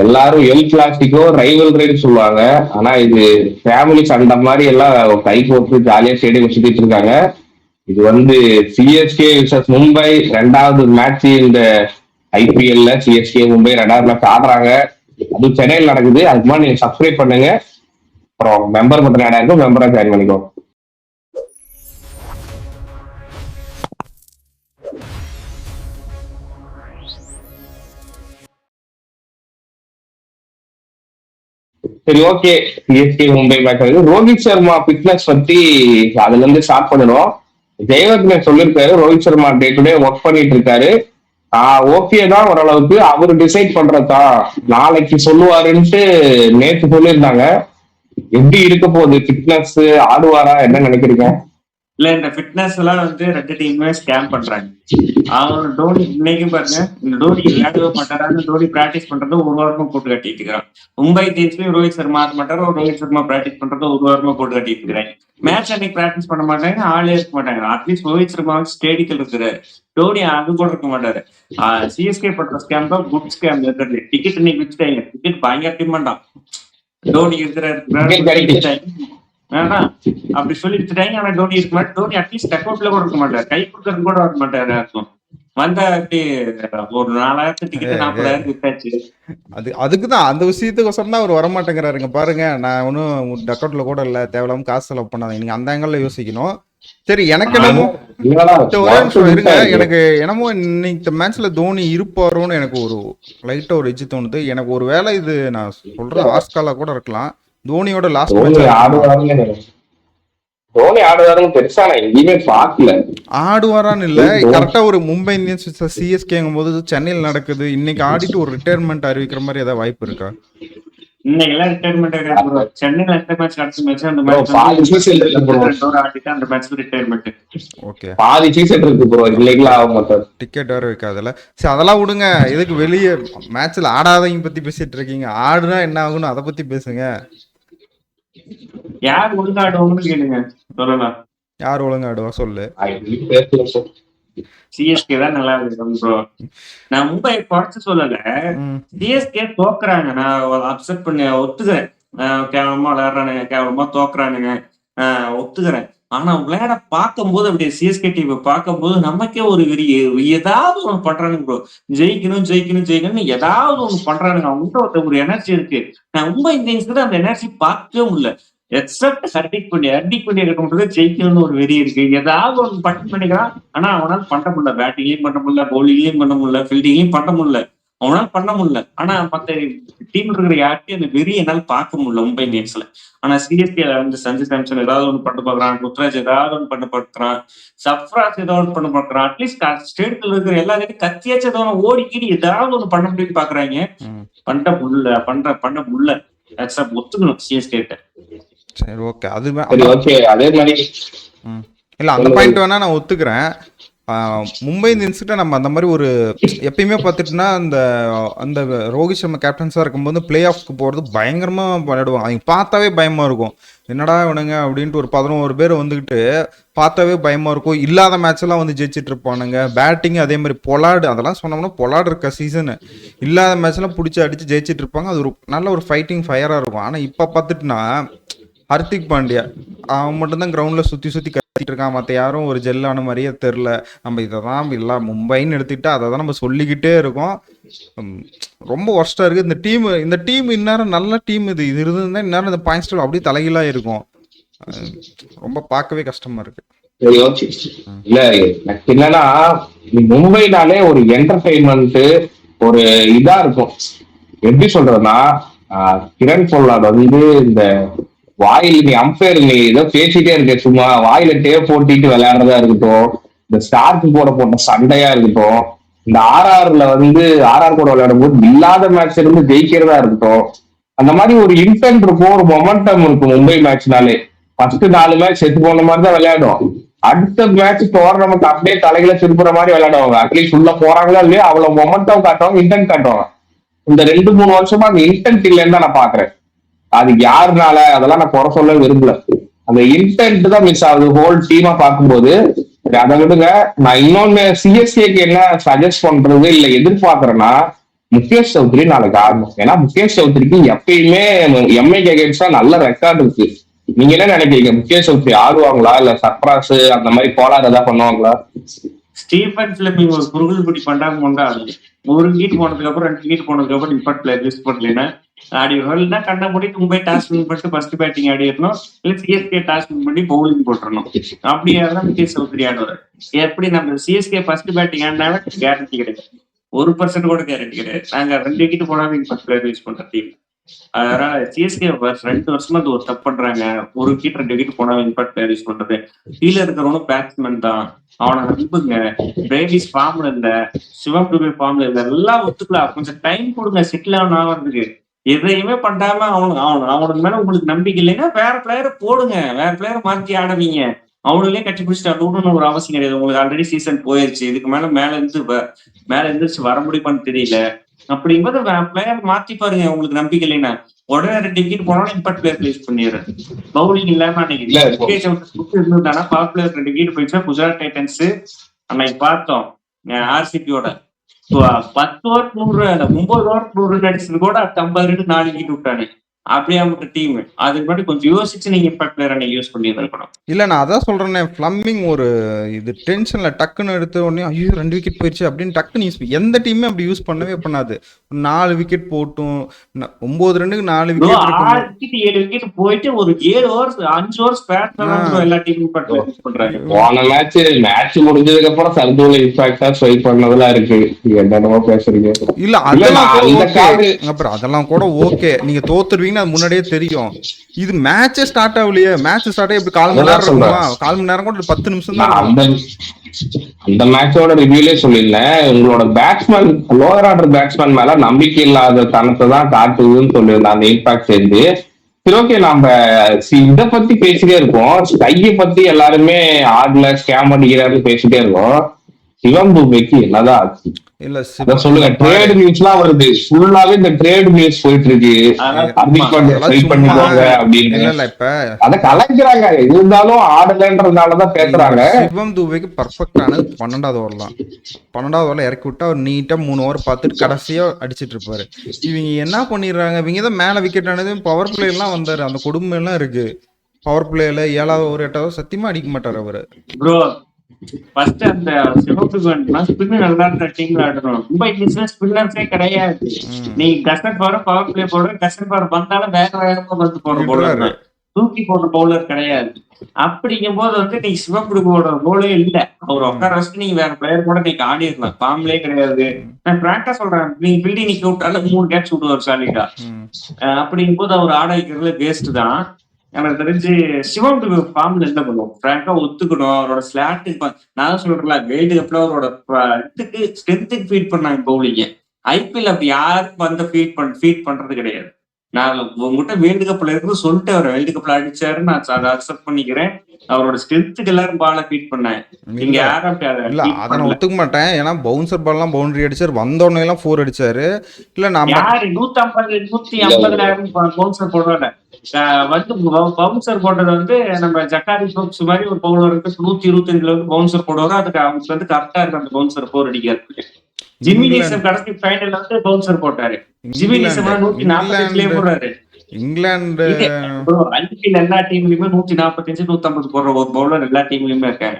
எல்லாரும் L Clasico ரைவல்ரின்னு சொல்லுவாங்க. ஆனா இது ஃபேமிலி சண்டை மாதிரி எல்லாம் கை போட்டு ஜாலியா ஸ்டேடியம் சுத்திட்டு இருக்காங்க. இது வந்து சிஎஸ்கே விசஸ் மும்பை 2வது மேட்ச் இந்த ஐபிஎல்ல. சிஎஸ்கே மும்பை 2வது மேட்ச் ஆடுறாங்க. அது சென்னையில் நடக்குது. அதுக்கு மாதிரி நீங்க சப்ஸ்கிரைப் பண்ணுங்க. அப்புறம் மெம்பர் மட்டும் ஆட் ஆகும், மெம்பரா ஜாயின் பண்ணிக்கோ. சரி, ஓகே. சிஎஸ்கே மும்பை மேட்ச் ஆகுது. ரோஹித் சர்மா ஃபிட்னஸ் பத்தி அதுல இருந்து ஸ்டார்ட் பண்ணணும். ஜெயவர்தன் சொல்லியிருக்காரு, Rohit Sharma day to day work பண்ணிட்டு இருக்காரு. ஓகே தான் ஓரளவுக்கு. அவரு டிசைட் பண்றதா நாளைக்கு சொல்லுவாருன்ட்டு நேற்று சொல்லியிருந்தாங்க. எப்படி இருக்க போகுது ஃபிட்னஸ், ஆடுவாரா, என்ன நினைக்கிறீங்க? இல்ல, இந்த ஃபிட்னஸ் எல்லாம் வந்து 2 டீமுமே ஸ்கேம் பண்றாங்க. அவன் டோனி இன்னைக்கு பாருங்க, இந்த டோனி விளையாடவே மாட்டாரான்னு டோனி பிராக்டிஸ் பண்றது ஒரு வாரமா போட்டு கட்டிட்டு இருக்கிறான். மும்பை டீம்ஸ்லயும் ரோஹித் சர்மா ஆட மாட்டாரு, ரோஹித் சர்மா பிராக்டிஸ் பண்றது ஒரு வாரமா போட்டு கட்டிட்டு இருக்கிறாங்க. மேட்ச் அன்னைக்கு பிராக்டிஸ் பண்ண மாட்டாங்க, ஆளே இருக்க மாட்டாங்க. அட்லீஸ்ட் ரோஹித் சர்மா ஸ்டேடியத்தில் இருக்கிறாரு, டோனி அது கூட இருக்க மாட்டாரு. சிஎஸ்கே பண்ற ஸ்கேம் தான் குட் ஸ்கேம் இருக்கிறது. டிக்கெட் இன்னைக்கு வச்சுட்டாங்க, டிக்கெட் பயங்கர டிமாண்டாம். டோனி இருக்கிறாரு வேணா அப்படி சொல்லி வச்சுட்டாங்க. ஆனா டோனி இருக்க மாட்டார். டோனி அட்லீஸ்ட் டக்கவுட்ல கூட இருக்க மாட்டார், கை கொடுக்கறது கூட வர மாட்டாரு. இருக்கும் வந்தா ஒரு 4000 டிக்கெட் 40,000 வித்தாச்சு. அதுக்குதான் அந்த விஷயத்துக்கோசரம் தான் அவர் வரமாட்டேங்கிறாருங்க. பாருங்க, நான் ஒன்னும் டக்கவுட்ல கூட இல்ல, தேவையில்லாம காசு செலவு பண்ணாதீங்க. நீங்க அந்த ஆங்கிள் யோசிக்கணும். சரி, எனக்கு என்னமோ ஒரே நிமிஷம் இருங்க. எனக்கு என்னமோ இன்னைக்கு மேட்ச்ல தோனி இருப்பாரோன்னு எனக்கு ஒரு லைட்டா ஒரு எஜ்ஜு தோணுது. எனக்கு ஒரு வேளை இது நான் சொல்றேன் ஆஸ்காலா கூட இருக்கலாம். தோனியோட லாஸ்ட் மேட்ச் தோனி ஆடுவாருன்னு பெருசா நான் எங்கேயுமே பார்க்கல. ஆடுவாரான்னு இல்ல, கரெக்டா ஒரு மும்பை இந்தியன்ஸ் சிஎஸ்கேங்கும் போது சென்னையில் நடக்குது. இன்னைக்கு ஆடிட்டு ஒரு ரிட்டையர்மெண்ட் அறிவிக்கிற மாதிரி ஏதாவது வாய்ப்பு இருக்கா? இன்னைக்கு எல்லாம் ரிட்டையர்மெண்ட் சென்னையில எந்த மேட்ச் அடுத்த மேட்ச் அந்த மேட்ச் ரிட்டையர்மெண்ட். ஓகே, பாதி சீசன் இருக்கு ப்ரோ. இல்லைங்களா ஆக மாட்டார், டிக்கெட் வேற வைக்காதல. சரி, அதெல்லாம் விடுங்க. எதுக்கு வெளியே மேட்ச்ல ஆடாதவங்க பத்தி பேசிட்டு இருக்கீங்க? ஆடுனா என்ன ஆகும்னு அதை பத்தி பேசுங்க. யார் ஒழுங்கா ஆடுவாங்கன்னு கேளுங்க, சொல்லலாம். யார் ஒழுங்கா ஆடுவா சொல்லு. சிஎஸ்கே தான் நல்லா இருக்கு ப்ரோ. நான் மும்பை குறைச்சு சொல்லல, சிஎஸ்கே தோக்குறாங்க. நான் அப்செட் பண்ணி ஒத்துக்கிறேன். கேவலமா விளையாடுறானுங்க, கேவலமா தோக்குறானுங்க, ஒத்துக்கிறேன். ஆனா விளையாட பார்க்கும் போது அப்படியே சிஎஸ்கே டீம் பார்க்கும் போது நமக்கே ஒரு ஏதாவது ஒண்ணு பண்றானுங்க ப்ரோ. ஜெயிக்கணும் ஜெயிக்கணும் ஜெயிக்கணும்னு ஏதாவது ஒண்ணு பண்றானுங்க. அவங்ககிட்ட ஒரு எனர்ஜி இருக்கு. நான் மும்பை இந்தியன்ஸ்க்கு அந்த எனர்ஜி பார்க்கவே முடியல. எக்ஸப்ட் ஹர்திக் பாண்டியா இருக்க மட்டும் ஜெயிக்கணும்னு ஒரு வெறி இருக்கு. ஏதாவது ஒன்று பண்ணிக்கிறான். ஆனா அவனால பண்ண முடியல. பேட்டிங்லயும் பண்ண முடியல, பவுலிங்லயும் பண்ண முடியல, ஃபீல்டிங்லயும் பண்ண முடியல. அவனால பண்ண முடியல. ஆனா மத்த டீம்ல இருக்கிற யார்ட்டையும் அந்த வெறி என்னால பார்க்க முடியல மும்பை இந்தியன்ஸ்ல. ஆனா சிஎஸ்கே வந்து சஞ்சு சாம்சன் ஏதாவது ஒன்று பண்ண பாக்குறான், ருத்ராஜ் ஏதாவது ஒன்று பண்ண பாக்குறான், சப்ராஜ் ஏதாவது ஒன்று பண்ண பாக்குறான். அட்லீஸ்ட் ஸ்டேட்ல இருக்கிற எல்லாத்தையும் கத்தியாச்சும் ஏதாவது ஓடிக்கிட்டு ஏதாவது ஒன்று பண்ண முடியும்னு பாக்குறாங்க. பண்ண முடியல. ஒத்துக்கணும் சிஎஸ்கே கிட்ட. சரி, ஓகே. அது அதே மாதிரி இல்ல, அந்த பாயிண்ட் வேணா நான் ஒத்துக்கிறேன். மும்பை இந்தியன்ஸ்கிட்ட நம்ம அந்த மாதிரி ஒரு எப்பயுமே பார்த்துட்டுனா அந்த ரோஹித் சர்மா கேப்டன்ஸாக இருக்கும்போது பிளே ஆஃப்க்கு போகிறது பயங்கரமாக விளையாடுவாங்க. அவங்க பார்த்தாவே பயமாக இருக்கும். என்னடா இவனுங்க அப்படின்ட்டு ஒரு 11 பேர் வந்துக்கிட்டு பார்த்தாவே பயமாக இருக்கும். இல்லாத மேட்செல்லாம் வந்து ஜெயிச்சிட்டு இருப்பானுங்க. பேட்டிங் அதே மாதிரி பொலாடு, அதெல்லாம் சொன்னோம்னா பொலாடு இருக்க சீசனு இல்லாத மேட்ச்லாம் பிடிச்சி அடித்து ஜெயிச்சிட்டு இருப்பாங்க. அது ஒரு நல்ல ஒரு ஃபைட்டிங் ஃபயராக இருக்கும். ஆனால் இப்போ பார்த்துட்டுனா ஹர்திக் பாண்டியா அவன் மட்டும்தான் கிரவுண்டில் சுற்றி கத்திட்டு இருக்கான். மற்ற யாரும் ஒரு ஜெல்லான மாதிரியே தெரில. நம்ம இதை தான் இல்லை மும்பைன்னு எடுத்துக்கிட்டா அதை தான் நம்ம சொல்லிக்கிட்டே இருக்கோம். ரொம்ப ஒர்ஸ்டாக இருக்குது இந்த டீம் இந்நேரம் நல்ல டீம். இது இருந்துதான் இந்நேரம் இந்த பாயிண்ட்ஸ் அப்படியே தலைகீழாக இருக்கும். ரொம்ப பார்க்கவே கஷ்டமா இருக்கு. இல்ல எனக்கு என்னன்னா, மும்பைனாலே ஒரு என்டர்டைன்மெண்ட் ஒரு இதா இருக்கும். எப்படி சொல்றதுன்னா, கிரண் பொல்லாட் வந்து இந்த வாயில் நீ அம்பையர் நீ ஏதோ பேசிட்டே இருக்க, சும்மா வாயில டேப் போட்டிட்டு விளையாடுறதா இருக்கட்டும், இந்த ஸ்டார்க்கு போட்ட சண்டையா இருக்கட்டும், இந்த ஆர்ஆர்ல வந்து ஆர்ஆர் கூட விளையாடும் போது இல்லாத மேட்ச் இருந்து ஜெயிக்கிறதா இருக்கட்டும், அந்த மாதிரி ஒரு இன்டென்ட் இருக்கும், ஒரு மொமெண்டம் இருக்கும். மும்பை மேட்ச்னாலே ஃபர்ஸ்ட் 4 மேட்ச் செத்து போன மாதிரி தான் விளையாடும். அடுத்த மேட்ச் டோர்னமெண்ட் அப்படியே தலைகளை திருப்புற மாதிரி விளையாடுவாங்க. அட்லீஸ்ட் உள்ள போறாங்களா இல்லையா அவ்வளவு மொமெண்டம் காட்டுவாங்க, இன்டென்ட் காட்டுவாங்க. இந்த 2-3 வருஷமா அந்த இன்டென்ட் இல்லைன்னு தான் நான் பாக்குறேன். அது யாருனால அதெல்லாம் நான் குறை சொல்ல விரும்பல. அந்த இன்டென்ட் தான் மிஸ் ஆகுது ஹோல் டீமா பார்க்கும்போது. அதை விடுங்க, நான் இன்னொன்னு சிஎஸ்கேக்கு என்ன சஜஸ்ட் பண்றது இல்ல எதிர்பார்க்கறேன்னா, முகேஷ் சௌத்ரி நாளைக்கு ஆடணும். ஏன்னா முகேஷ் சௌத்ரிக்கு எப்பயுமே எம்ஐக்கு அகேன்ஸ்டா நல்ல ரெக்கார்டு இருக்கு. நீங்க என்ன நினைக்கிறீங்க? முகேஷ் சௌத்ரி ஆடுவாங்களா இல்ல சர்ப்ராஸ் அந்த மாதிரி கோளாறு ஏதாவது பண்ணுவாங்களா? ஸ்டீஃபன் பிளமிங் ஒரு குறுகுல் பிடி பண்ணாம கொண்டாடு. ஒரு கீட் போனதுக்கு அப்புறம் 2 கீட் போனதுக்கு அப்புறம் இம்பாக்ட் பிளேயர் யூஸ் பண்ணலன்னா ஆடிடுவோம். இல்லைன்னா கண்ணை மூடிட்டு மும்பை டாஸ் வின் பண்ணிட்டு ஃபர்ஸ்ட் பேட்டிங் ஆடிடணும். இல்ல சிஎஸ்கே டாஸ் வின் பண்ணி பவுலிங் போட்டுறணும். அப்படியாதான் முகேஷ் சௌத்ரி ஆடுவார். எப்படி நம்ம சிஎஸ்கே ஃபர்ஸ்ட் பேட்டிங் ஆடினாவே கேரண்டி கிடையாது. 1% கூட கேரண்டி கிடையாது. நாங்க 2 விக்கெட் போனாலும் இம்பாக்ட் பிளேயர் யூஸ் பண்ற டீம். அதனால சிஎஸ்கே 2 வருஷமா அது ஒரு தப்பு பண்றாங்க. 1 விக்கெட் 2 விக்கெட் போனா இம்பாக்ட் பிளேயர் யூஸ் பண்றது. கீழே இருக்கிறவனும் பேட்ஸ்மேன் தான், அவனை நம்புங்க. பிரேவிஸ் ஃபார்ம்ல இல்ல, சிவம் டுபே ஃபார்ம்ல இல்ல, எல்லாம் ஒத்துக்கலாம். கொஞ்சம் டைம் கொடுங்க செட்டில் ஆன் ஆகிறதுக்கு. எதையுமே பண்ணாம அவனுக்கு மேல உங்களுக்கு நம்பிக்கை இல்லைன்னா வேற பிளேயரை போடுங்க, வேற பிளேயரை மாத்தி ஆடுவீங்க. அவனுங்களே கட்டி பிடிச்சிட்டு ஆடணும்னு ஒரு அவசியம் கிடையாது. உங்களுக்கு ஆல்ரெடி சீசன் போயிருச்சு. இதுக்கு மேல எந்திரிச்சு வர முடியுமான்னு தெரியல. அப்படிங்கும்போது பிளேயர் மாத்தி பாருங்க. உங்களுக்கு நம்பிக்கை இல்லைன்னா உடனே 2 விக்கெட் போனாலும் இம்பாக்ட் பிளேயர் யூஸ் பண்ணிடுறேன். பவுலிங் இல்லாம இருந்ததுனா பவர் பிளேயர் 2 விக்கெட் போயிடுச்சா. குஜராத் டைட்டன்ஸ் அன்னைக்கு பார்த்தோம் ஆர்சிபியோட 10 ஓவர் 100 9 ஓவர் 100 அடிச்சது கூட 50 ரன் 4 விக்கெட் விட்டானு. அப்படியே மட்டும் டீம் அதுக்கு முன்னாடி கொஞ்சம் யோசிச்சு நீங்க இம்பாக்ட் பிளேயர் அன்னைக்கு யூஸ் பண்ணி இருக்கணும். இல்ல நான் அதான் சொல்றேனே, பிளம்பிங் ஒரு இது டென்ஷன்ல டக்குன்னு எடுத்த உடனே ஐயோ 2 விக்கெட் போயிடுச்சு அப்படின்னு டக்குன்னு யூஸ் எந்த டீமே அப்படி யூஸ் பண்ணவே பண்ணாது. 4 விக்கெட் போட்டும் 9 ரன்னுக்கு 4 விக்கெட் 6 விக்கெட் 7 விக்கெட் போயிட்டு ஒரு 7 ஓவர்ஸ் 5 ஓவர்ஸ் பேட் எல்லா டீமும் இம்பாக்ட் பிளேயர் யூஸ் பண்றாங்க. போன மேட்ச் முடிஞ்சதுக்கு அப்புறம் சர்துல இம்பாக்டா ட்ரை பண்ணதெல்லாம் இருக்கு. என்னென்னமோ பேசுறீங்க. இல்ல அதெல்லாம் கூட ஓகே, நீங்க தோத்துருவீங்க அது முன்னாடியே தெரியும். இது மேட்சே ஸ்டார்ட் ஆகலையே. மேட்ச் ஸ்டார்ட் ஆகி எப்படி 1/4 மணி நேரம் இருக்குமா? 1/4 மணி நேரம் கூட 10 நிமிஷம் தான். அந்த மேட்சோட ரிவ்யூலே சொல்லியிருந்தேன், உங்களோட பேட்ஸ்மேன் லோயர் ஆர்டர் பேட்ஸ்மேன் மேல நம்பிக்கை இல்லாத தனத்தை தான் காட்டுதுன்னு சொல்லியிருந்தேன் அந்த இம்பாக்ட் சேர்ந்து. சரி ஓகே, நம்ம இதை பத்தி பேசிட்டே இருக்கோம். கையை பத்தி எல்லாருமே ஆடல ஸ்கேம் அடிக்கிறாருன்னு பேசிட்டே இருக்கோம். சிவம் துபேக்கு என்னதான் ஆச்சு? இல்ல சொல்லுங்க. ட்ரேட் நியூஸ் எல்லாம் வருது, ஃபுல்லாவே இந்த ட்ரேட் நியூஸ் போயிட்டு இருக்கு. அத கலைக்கிறாங்க, இருந்தாலும் ஆடலன்றதுனாலதான் பேசுறாங்க. சிவம் துபேக்கு பர்ஃபெக்டான 12வது ஓவர் தான். 12வது ஓவர்ல இறக்கி விட்டா அவர் நீட்டா 3 ஓவர் பார்த்துட்டு கடைசியா அடிச்சிட்டு இருப்பாரு. இவங்க என்ன பண்ணிடுறாங்க, இவங்க தான் மேல விக்கெட் ஆனது. பவர் பிளே எல்லாம் வந்தாரு, அந்த கொடுமை எல்லாம் இருக்கு. பவர் பிளேல 7வது ஓவர் 8வது சத்தியமா அடிக்க மாட்டாரு அவரு. ஃபர்ஸ்ட் அந்த சிவப்பு ஸ்பின்னர் நல்லா இருந்த டீம்ல ஆடுறோம். மும்பை இந்தியன்ஸ்ல ஸ்பின்னர்ஸே கிடையாது. நீ கசன் பவர் பிளே போடுற, கசன் பவர் வந்தாலும் வேகமா வந்து போடுற பவுலர், தூக்கி போடுற பவுலர் கிடையாது. அப்படிங்கும் போது நீ சிவப்புடுவோட ரோலே இல்ல. அவர் உட்கார வச்சுட்டு நீங்க வேற பிளேயர் கூட நீங்க ஆடி இருக்கலாம். ஃபார்ம்லே கிடையாது. நான் பிராங்கா சொல்றேன், நீங்க ஃபீல்டிங் நிக்க விட்டாலும் 3 கேட்ச் விடுவார் சாலிடா. அப்படிங்கும் போது அவர் ஆட வைக்கிறதுல வேஸ்ட் தான். எனக்கு தெரிஞ்சு சிவம் ஃபார்ம்ல என்ன பண்ணுவோம், பிராங்கா ஒத்துக்கணும். அவரோட ஸ்லாட்டுக்கு நான் தான் சொல்றேன்ல, வேர்ல்டு கப்ல அவரோட ஸ்ட்ரென்த்துக்கு ஃபீட் பண்ணாங்க பவுலிங்க. ஐபிஎல் அப்படி யாருக்கும் வந்து ஃபீட் பண்றது கிடையாது. நான் உங்ககிட்ட வேர்ல்டு கப்ல இருக்கு சொல்லிட்டு அவர் வேர்ல்டு கப்ல அடிச்சாரு, நான் அதை அக்செப்ட் பண்ணிக்கிறேன். அவரோட ஸ்ட்ரென்த்துக்கு எல்லாரும் பால ஃபீட் பண்ணாங்க. நீங்க யாரும் இல்ல அதை நான் ஒத்துக்க மாட்டேன். ஏன்னா பவுன்சர் பால் எல்லாம் பவுண்டரி அடிச்சாரு, வந்தோடனே எல்லாம் 4 அடிச்சாரு. இல்ல நம்ம யாரு 150 150 பவுன்சர் போடுவாங்க. வந்து பவுன்சர் போட்டது நம்ம ஜக்காரி சோப்ஸ் மாதிரி ஒரு பவுலருக்கு 125 பவுன்சர் போடுவாங்க. அதுக்கு அவங்க கரெக்டா இருக்கு அந்த பவுன்சர் 4 அடிக்கிறது. ஜிம்மி நீசம் கடைசி ஃபைனல்ல பவுன்சர் போட்டாரு. ஜிம்மி நீசம் 145 போடுறாரு. இங்கிலாந்து எல்லா டீம்லயுமே 145 150 போடுற ஒரு பவுலர் எல்லா டீம்லயுமே இருக்காங்க.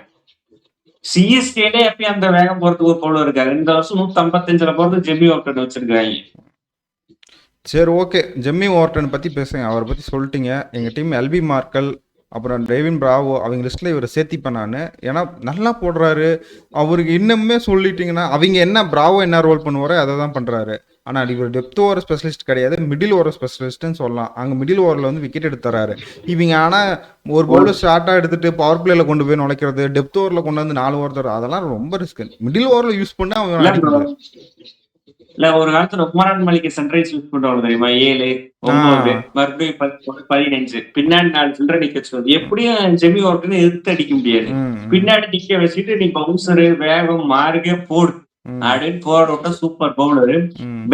சிஎஸ்கேல எப்பயும் அந்த வேகம் போறதுக்கு ஒரு பவுலர் இருக்காரு. இந்த வருஷம் 155 போறது ஜெம்மி வார்டன் வச்சிருக்காங்க. சரி ஓகே, ஜெம்மி வார்டன் பத்தி பேசுங்க. அவரை பத்தி சொல்லிட்டீங்க. எங்க டீம் எல்பி மார்க்கல் அப்புறம் டேவின் பிராவோ அவங்க லிஸ்ட்ல இவரை சேர்த்திப்பேன் நான். ஏன்னா நல்லா போடுறாரு. அவருக்கு இன்னுமே சொல்லிட்டீங்கன்னா அவங்க என்ன பிராவோ என்ன ரோல் பண்ணுவாரோ அதை தான் பண்றாரு. ஆனால் இவர் டெப்த் ஓவர் ஸ்பெஷலிஸ்ட் கிடையாது, மிடில் ஓவர் ஸ்பெஷலிஸ்ட்னு சொல்லலாம். அங்கே மிடில் ஓவரில் வந்து விக்கெட் எடுத்துறாரு. இவங்க ஆனால் ஒரு பவுலர் ஷார்ட்டாக எடுத்துட்டு பவர் பிளேல கொண்டு போய் நுழைக்கிறது, டெப்த் ஓவரில் கொண்டு வந்து 4 ஓவர் தரும், அதெல்லாம் ரொம்ப ரிஸ்க். மிடில் ஓவரில் யூஸ் பண்ணா அவங்க இல்ல ஒரு காலத்துல உமரான் மலிக் சன்ரைஸ் யூஸ் பண்றவங்க தெரியுமா? 7 9 மறுபடியும் 15 பின்னாடி 4 சில்லறை நிக்க வச்சுருவது. எப்படியும் ஜெமி வார்டன் எதிர்த்து அடிக்க முடியாது. பின்னாடி நிக்க வச்சுட்டு நீ பவுன்சரு வேகம் மார்க்கே போடு அப்படின்னு போட விட்டா சூப்பர் பவுலரு.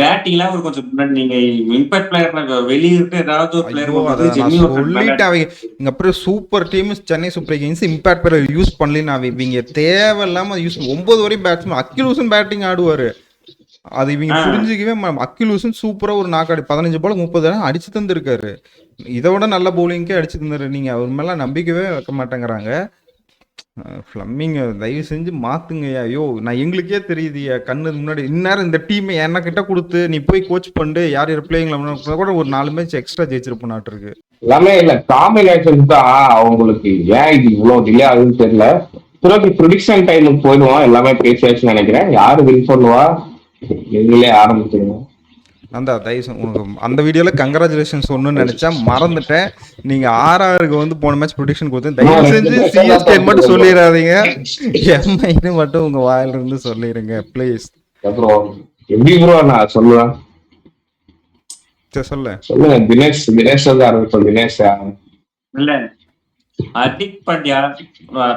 பேட்டிங்ல ஒரு கொஞ்சம் முன்னாடி நீங்க இம்பாக்ட் பிளேயர்ல வெளியிட்டு ஏதாவது ஒரு பிளேயர் சொல்லிட்டு அவங்க அப்புறம் super team Chennai super Kings impact player use பண்ணலன்னு இவங்க தேவையில்லாம யூஸ் 9 வரையும் பேட்ஸ்மேன் அக்கிலூசன் பேட்டிங் ஆடுவாரு. அது இவங்க புரிஞ்சுக்கவே அக்கிலூசன் சூப்பரா ஒரு நாக்காடி 15 பால் 30 அடிச்சு தந்திருக்காரு. இதை விட நல்ல பவுலிங்கே அடிச்சு தந்தாரு. நீங்க அவர் மேல நம்பிக்கவே வைக்க மாட்டேங்கிறாங்க. ஃப்ளம்மிங் தயவு செஞ்சு மாத்துங்கய்யா. ஐயோ நான் எங்களுக்கே தெரியுதுயா கண்ணு முன்னாடி இந்நேரம் இந்த டீம் என்ன கிட்ட கொடுத்து நீ போய் கோச் பண்ணிட்டு யார் யார் பிளேயிங்ல கூட ஒரு 4 மேட்ச் எக்ஸ்ட்ரா ஜெயிச்சிருப்போம் நாட்டு இருக்கு. எல்லாமே இல்ல காம்பினேஷன் தான் அவங்களுக்கு. ஏன் இது இவ்வளவு டிலே ஆகுதுன்னு தெரியல. பிறகு ப்ரிடிக்ஷன் டைமுக்கு போயிடுவோம். எல்லாமே பேசியாச்சுன்னு நினைக்கிறேன். யாரு வின் பண்ணுவா நீங்களே ஆரம்பிச்சிருங்க. அந்த தயவு உனக்கு அந்த வீடியோல கங்க்ராச்சுலேஷன்ஸ் ஒன்றுன்னு நினைச்சா மறந்துட்டேன். நீங்க ஆர்ஆருக்கு வந்து போன மேட்ச் ப்ரொடிக்ஷன் கொடுத்து தயவு செஞ்சு சிஎஸ்கே மட்டும் சொல்லிடாதீங்க. எம்ஐன்னு மட்டும் உங்க வாயில இருந்து சொல்லிடுங்க ப்ளீஸ். அப்புறம் எப்படி ப்ரோ நான் சொல்லுவேன் சொல்லுங்க. தினேஷ் வந்து ஆரம்பிச்சோம். தினேஷ் இல்ல ஹர்திக் பாண்டியா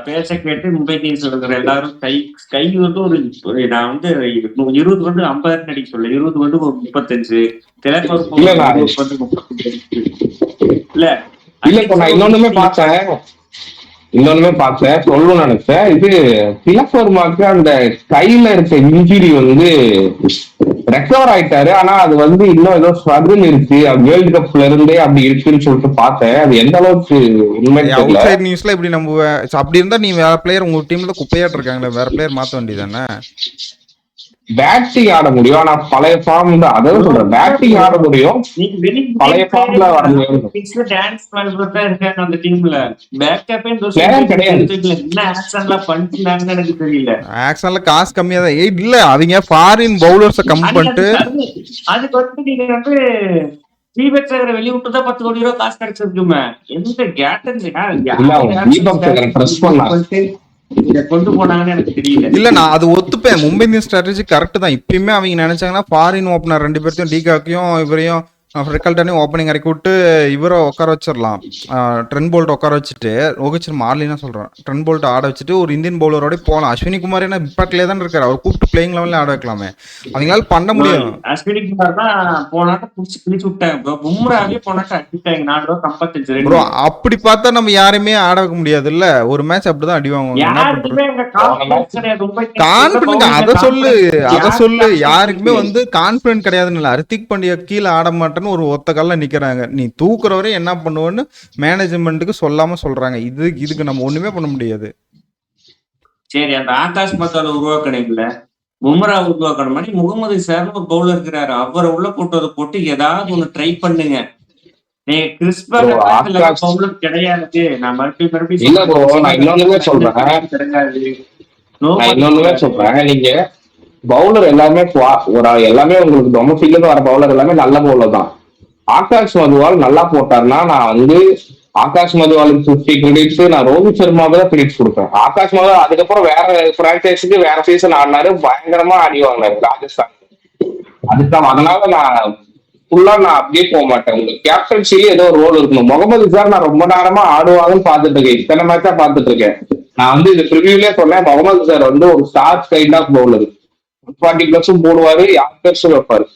பேச கேட்டு மும்பை இந்தியன்ஸ் இருக்கிற எல்லாரும் கை வந்து ஒரு நான் வந்து 20 வந்து 50 அடிக்க சொல்ல 20 வந்து ஒரு 35 திலக் இல்ல நான் இன்னொன்னுமே பார்த்தேன் சொல்லணும்னு நினைச்சேன். இது திலக் வர்மாக்கு அந்த கையில இருக்க இன்ஜுரி வந்து ரெக்கவர் ஆயிட்டாரு. ஆனா அது வந்து இன்னும் ஏதோ ஸ்ட்ரகிள் இருக்கு. வேர்ல்டு கப்ல இருந்தே அப்படி இருக்குன்னு சொல்லிட்டு பார்த்தேன். அது எந்த அளவுக்கு உண்மை நியூஸ்ல இப்படி நம்ம அப்படி இருந்தா நீ வேற பிளேயர் உங்க டீம்ல குப்பையாட்டு இருக்காங்களே வேற பிளேயர் மாத்த வேண்டியதானே. பேட்டிங் ஆட முடியும். ஆனா பழைய ஃபார்ம் தான். அதாவது சொல்றேன் பேட்டிங் ஆட முடியும். பழைய ஃபார்ம்ல வர முடியும். அந்த டீம்ல பேக்கப்பே எனக்கு தெரியல. ஆக்ஷன்ல காசு கம்மியா தான் இல்ல. அவங்க ஃபாரின் பவுலர்ஸ கம் பண்ணிட்டு அதுக்கு வந்து நீங்க வந்து தீபக் சேகரை வெளிய விட்டு தான் 10 கோடி ரூபாய் காசு கிடைச்சிருக்குமே. எந்த கேட்டன்ஸ் கொண்டு போனாங்கன்னு எனக்கு தெரியல. இல்ல நான் அது ஒத்துப்பேன். மும்பை இந்தியன்ஸ் ஸ்ட்ராட்டஜி கரெக்ட் தான். இப்பயுமே அவங்க நினைச்சாங்கன்னா ஃபாரின் ஓப்பனர் 2 பேர்த்தையும் டிகாக்கையும் இவரையும் ஃப்ரெக்கல்டனையும் ஓப்பனிங் இறக்கி விட்டு இவரை உட்கார வச்சிடலாம். ட்ரெண்ட் போல்ட் உட்கார வச்சுட்டு ரோஹித் சர்மா ஆடலாம் சொல்றேன். ட்ரெண்ட் போல்ட் ஆட வச்சுட்டு ஒரு இந்தியன் பவுலரோட போகலாம். அஸ்வினி குமார் என்ன இம்பாக்ட்லேயே தான் இருக்காரு. அவர் கூப்பிட்டு பிளேயிங் லெவலில் ஆட வைக்கலாமே. அவங்களால பண்ண முடியும். அஸ்வினி குமார் தான் போனாட்ட புடிச்சு கிழிச்சு விட்டாங்க. பும்ராவே போனாட்ட அடிட்டாங்க 4 ரூபா 55 ப்ரோ. அப்படி பார்த்தா நம்ம யாருமே ஆட வைக்க முடியாது இல்ல. ஒரு மேட்ச் அப்படிதான் அடி வாங்குவாங்க. அதை சொல்லு யாருக்குமே வந்து கான்பிடன்ட் கிடையாதுன்னு இல்லை. ஹர்திக் பாண்டியா கீழே ஆட மாட்டேன்னு ஒரு ஒத்த கால நிக்கிறாங்க. நீ தூக்குற வரை என்ன பண்ணுவேன்னு மேனேஜ்மெண்ட்டுக்கு சொல்லாம சொல்றாங்க. இதுக்கு நம்ம ஒண்ணுமே பண்ண முடியாது. சரி அந்த ஆகாஷ் மத்தால உருவாக்கணும்ல பும்ரா உருவாக்கணும் மாதிரி முகமது ஷார்னு ஒரு பவுலர் இருக்கிறாரு. அவரை உள்ள போட்டு ஏதாவது ஒண்ணு ட்ரை பண்ணுங்க. நீங்க பவுலர் கிடையாது. நான் மறுபடியும் சொல்றேன். நீங்க பவுலர் எல்லாமே உங்களுக்கு டொமஸ்டிக்ல இருந்து வர பவுலர் எல்லாமே நல்ல பவுலர் தான். ஆகாஷ் மதுவால் நல்லா போட்டாருன்னா நான் வந்து ஆகாஷ் மதுவாலுக்கு 50 கிரெடிட்ஸ் நான் ரோஹித் சர்மாவுக்கு தான் கிரெடிட்ஸ் கொடுப்பேன். ஆகாஷ் மதுவால் அதுக்கப்புறம் வேற பிரான்சைஸுக்கு வேற சீசன் ஆடினாரு. பயங்கரமா ஆடி வாங்கினாரு ராஜஸ்தான். அதுதான் அதனால நான் ஃபுல்லா நான் அப்படியே போக மாட்டேன். உங்களுக்கு கேப்டன்சிலேயே ஏதோ ஒரு ரோல் இருக்கணும். முகமது சார் நான் ரொம்ப நேரமா ஆடுவாங்கன்னு பாத்துட்டு இருக்கேன். இத்தனை மேட்சா பாத்துட்டு இருக்கேன். நான் வந்து இந்த ப்ரிவியூலே சொன்னேன். முகமது சார் வந்து ஒரு ஸ்டார்ட் கைண்ட் ஆஃப் பவுலர். 40+ போடுவாரு. 50+ வைப்பாரு.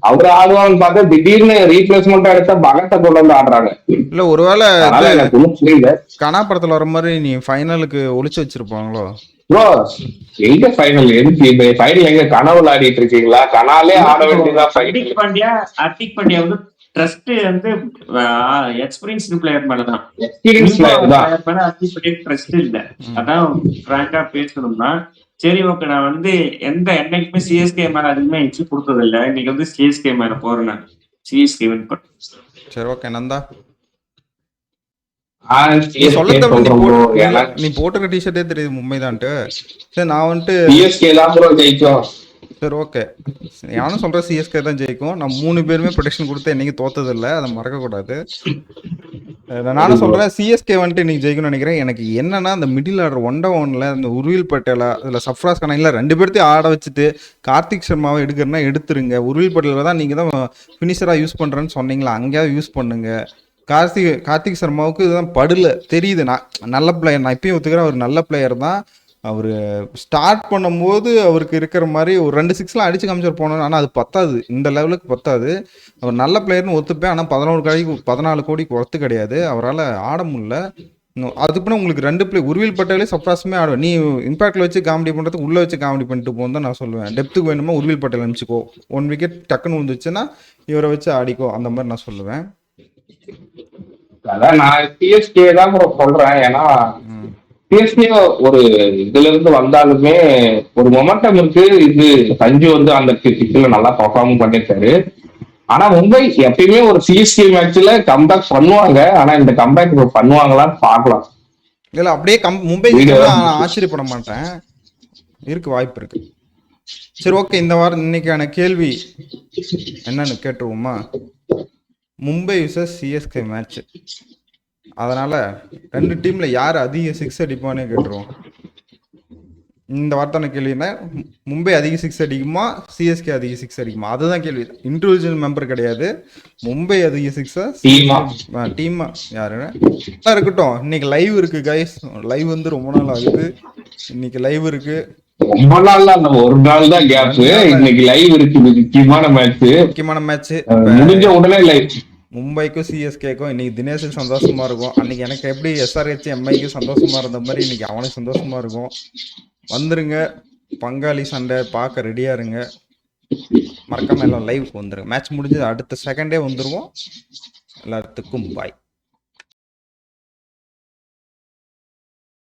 அவரு ஆடுவான்னு பார்த்தா திடீர்னு ரீப்ளேஸ்மெண்டா எடுத்தா பகத்தை கொண்டு வந்து ஆடுறாங்க. இல்ல ஒருவேளை கனா படத்துல வர மாதிரி நீ ஃபைனலுக்கு ஒளிச்சு வச்சிருப்பாங்களோ? ப்ரோ எங்க ஃபைனல் எதுக்கு ஃபைனல் எங்க கனவுல ஆடிட்டு இருக்கீங்களா? கனாலே ஆட வேண்டியதா. ஹர்திக் பாண்டியா வந்து ட்ரஸ்ட் வந்து எக்ஸ்பீரியன்ஸ்டு பிளேயர் மேலதான். எக்ஸ்பீரியன்ஸ் பிளேயர் மேல ஹர்திக் பாண்டியா ட்ரஸ்ட் இல்ல. அதான் பிராங்கா பேசணும்னா சரி ஓகே. நான் வந்து என்னைக்குமே சிஎஸ்கே மேல அதிகமா இன்ச்சு கொடுத்தது இல்ல. இன்னைக்கு வந்து சிஎஸ்கே மேல போறேன். சிஎஸ்கே வின் பண்ண. சரி ஓகே நந்தா சொல்ல நீ போட்டுக்க டிஷர்ட்டே தெரியுது மும்பை தான்ட்டு. சரி நான் வந்துட்டு சிஎஸ்கே தான் ப்ரோ ஜெயிக்கும். சரி ஓகே நானும் சொல்றேன் சிஎஸ்கே தான் ஜெயிக்கும். நான் 3 பேருமே ப்ரொடெக்ஷன் கொடுத்து என்னைக்கு தோத்தது இல்லை. அதை மறக்க கூடாது. நானும் சொல்றேன் சிஎஸ்கே வந்துட்டு இன்னைக்கு ஜெயிக்கணும்னு நினைக்கிறேன். எனக்கு என்னன்னா அந்த மிடில் ஆர்டர் 1-on-1ல இந்த உருவில் பட்டேலா அதுல சஃப்ராஸ் கானா இல்ல 2 பேர்த்தையும் ஆட வச்சுட்டு கார்த்திக் சர்மாவை எடுக்கிறனா எடுத்துருங்க. உருவில் பட்டேல தான் நீங்க தான் பினிஷரா யூஸ் பண்றேன்னு சொன்னீங்களா, அங்கேயாவது யூஸ் பண்ணுங்க. கார்த்திக் சர்மாவுக்கு இதுதான் படுல தெரியுது. நான் நல்ல பிளேயர், நான் இப்பயும் ஒத்துக்கிறேன். அவர் நல்ல பிளேயர் தான். அவர் ஸ்டார்ட் பண்ணும்போது அவருக்கு இருக்கிற மாதிரி ஒரு 2 6 அடிச்சு காமிச்சார் போனோம். ஆனால் அது பத்தாது, இந்த லெவலுக்கு பத்தாது. அவர் நல்ல பிளேயர்னு ஒத்துப்பேன். ஆனால் 14 கோடிக்கு ஒர்த்து கிடையாது. அவரால் ஆட முடியல. அதுக்கு உங்களுக்கு 2 பிளே உருவில் பட்டாலே சப்ராஸுமே ஆடுவேன். நீ இம்பாக்ட்ல வச்சு காமெடி பண்ணுறதுக்கு உள்ளே வச்சு காமெடி பண்ணிட்டு போகும் தான் நான் சொல்லுவேன். டெப்த்துக்கு வேணுமா உருவில் பட்டேல் அனுப்பிச்சிக்கோ, 1 விக்கெட் டக்குன்னு வந்துச்சுன்னா இவரை வச்சு ஆடிக்கோ, அந்த மாதிரி நான் சொல்லுவேன். அதான் நான் சிஎஸ்கே தான் bro சொல்றேன். ஏன்னா சிஎஸ்கே ஒரு இதுல இருந்து வந்தாலுமே ஒரு மொமெண்டம் இருக்கு. இது சஞ்சு வந்து அந்த பிச்சில் நல்லா பர்ஃபார்ம் பண்ணிருக்காரு. ஆனா மும்பை எப்பயுமே ஒரு சிஎஸ்கே மேட்ச்ல கம்பேக் பண்ணுவாங்க. ஆனா இந்த கம்பேக் பண்ணுவாங்களான்னு பார்க்கலாம். இல்ல அப்படியே மும்பை ஆச்சரியப்பட மாட்டேன், இருக்கு, வாய்ப்பு இருக்கு. சரி, ஓகே. இந்த வாரம் இன்னைக்கான கேள்வி என்னன்னு கேட்டுருவோமா? Mumbai versus CSK match. அதனால 2 டீம்ல யார் அதிக 6 அடிப்பானே கேட்டுருவோம். இந்த வார்த்தான கேள்வினா மும்பை அதிக 6 அடிக்குமா, சிஎஸ்கே அதிக 6 அடிக்குமா, அதுதான் கேள்வி. இண்டிவிஜுவல் மெம்பர் கிடையாது. மும்பை அதிக 6 டீமா யாரு இருக்கட்டும். இன்னைக்கு லைவ் இருக்கு கைஸ், லைவ் வந்து ரொம்ப நாள் ஆகுது. இன்னைக்கு லைவ் இருக்கு, ரொம்ப நாள் நம்ம ஒரு நாள் தான் கேப். இன்னைக்கு லைவ் இருக்கு, முக்கியமான மேட்ச் முடிஞ்ச உடனே லைவ். மும்பைக்கும் சிஎஸ்கேக்கும் இன்னைக்கு தினேஷுக்கு சந்தோஷமா இருக்கும். அன்னைக்கு எனக்கு எப்படி எஸ்ஆர்ஹெச் எம்ஐக்கு சந்தோஷமா இருந்த மாதிரி இன்னைக்கு அவனுக்கு சந்தோஷமா இருக்கும். வந்துருங்க, பங்காளி சண்டை பார்க்க ரெடியா இருங்க. மறக்காம எல்லாம் லைவுக்கு வந்துருங்க. மேட்ச் முடிஞ்சது அடுத்த செகண்டே வந்துருவோம். எல்லாத்துக்கும் பாய்.